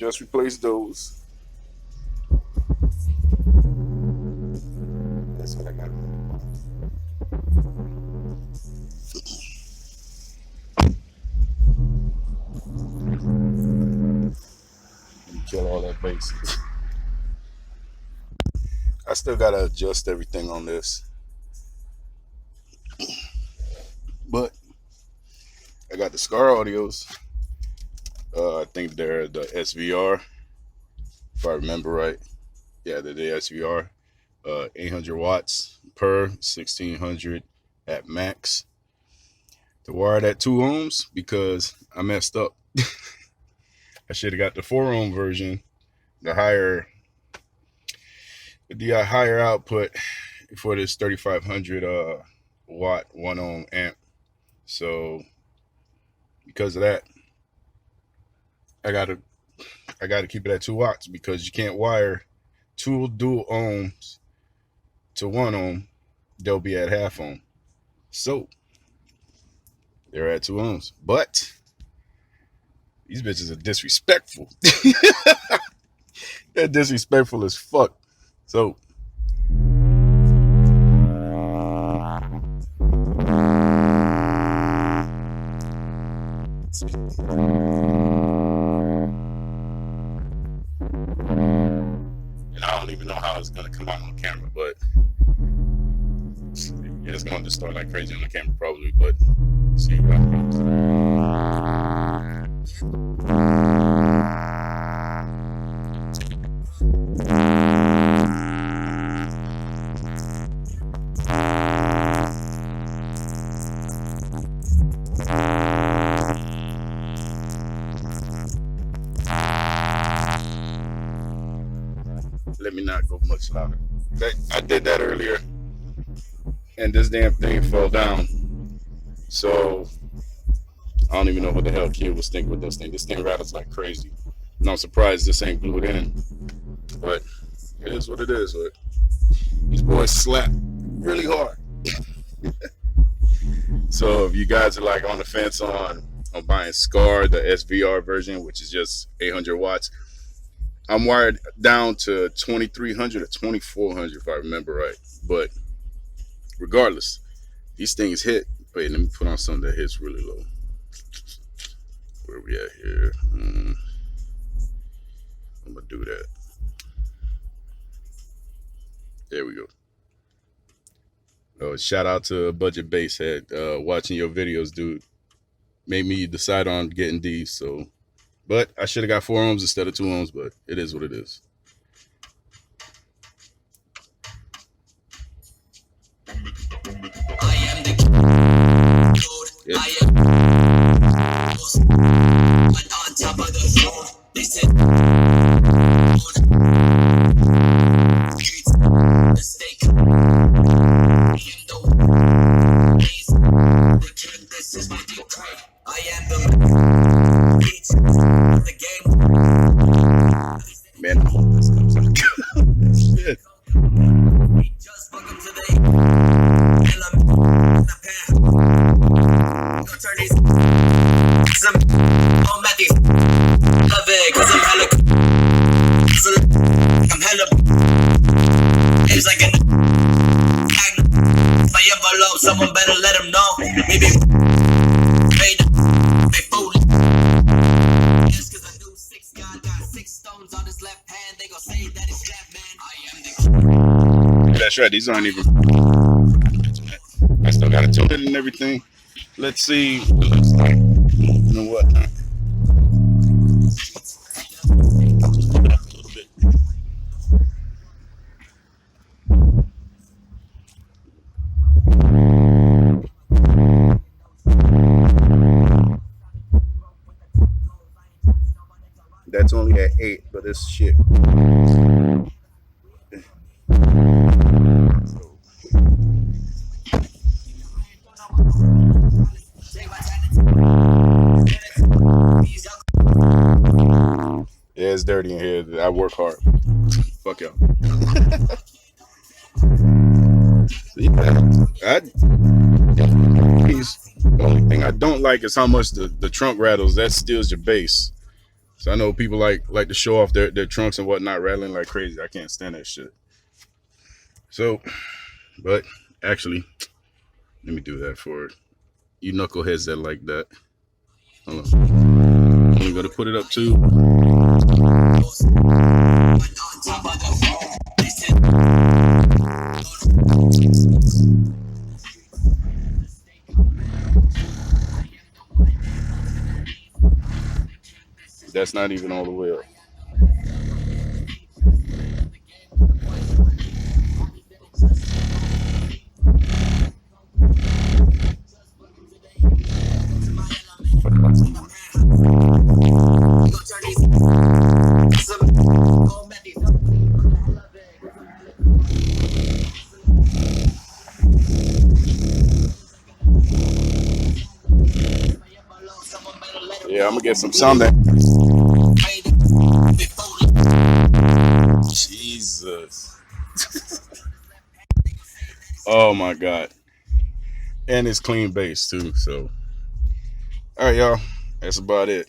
Just replace those. That's what I got. Kill all that bass. I still gotta adjust everything on this, but I got the Skar audios. I think they're the SVR, if I remember right. Yeah, they're the SVR. 800 watts per, 1600 at max. To wire that 2 ohms because I messed up. I should have got the 4 ohm version, the higher output for this 3500 watt 1 ohm amp. So because of that, I gotta keep it at 2 watts because you can't wire 2 dual ohms to 1 ohm. They'll be at half ohm. So they're at 2 ohms, but these bitches are disrespectful. They're disrespectful as fuck. So and I don't even know how it's gonna come out on camera, but it's going to start like crazy on the camera probably, but see what happens. Let me not go much louder. I did that earlier, and this damn thing fell down. So I don't even know what the hell kid was thinking with this thing. This thing rattles like crazy. And I'm surprised this ain't glued in. But it is what it is. But these boys slap really hard. So if you guys are like on the fence on buying Skar, the SVR version, which is just 800 watts, I'm wired down to 2300 or 2400 if I remember right. But regardless, these things hit. Wait, let me put on something that hits really low. Where we at here? I'm gonna do that. There we go. Oh, shout out to Budget Basshead. Watching your videos, dude, made me decide on getting these. So, but I should have got 4 ohms instead of 2 ohms. But it is what it is. I am the code. I am on top of the throne. They said the stake. This is my deal. I am the game. Man, I hope this comes out good. Shit. Just welcome to the it's like an my envelope, someone better let him know. Maybe they fool. Just cause I knew 6 God got 6 stones on his left hand, they gon' say that he's that man. I am the That's right. These aren't even. I still got to tune it and everything. Let's see what it looks like. You know what? I'll just put it up a little bit. That's only at 8, but it's shit. Yeah, it's dirty in here. I work hard. Fuck y'all. The only thing I don't like is how much the trunk rattles. That steals your bass. So I know people like to show off their trunks and whatnot, rattling like crazy. I can't stand that shit. So, but actually, let me do that for you knuckleheads that like that. Hold on. I'm gonna put it up too. That's not even all the way up. Yeah, I'm gonna get some sound there. Jesus. Oh my god. And it's clean bass too. So, all right, y'all. That's about it.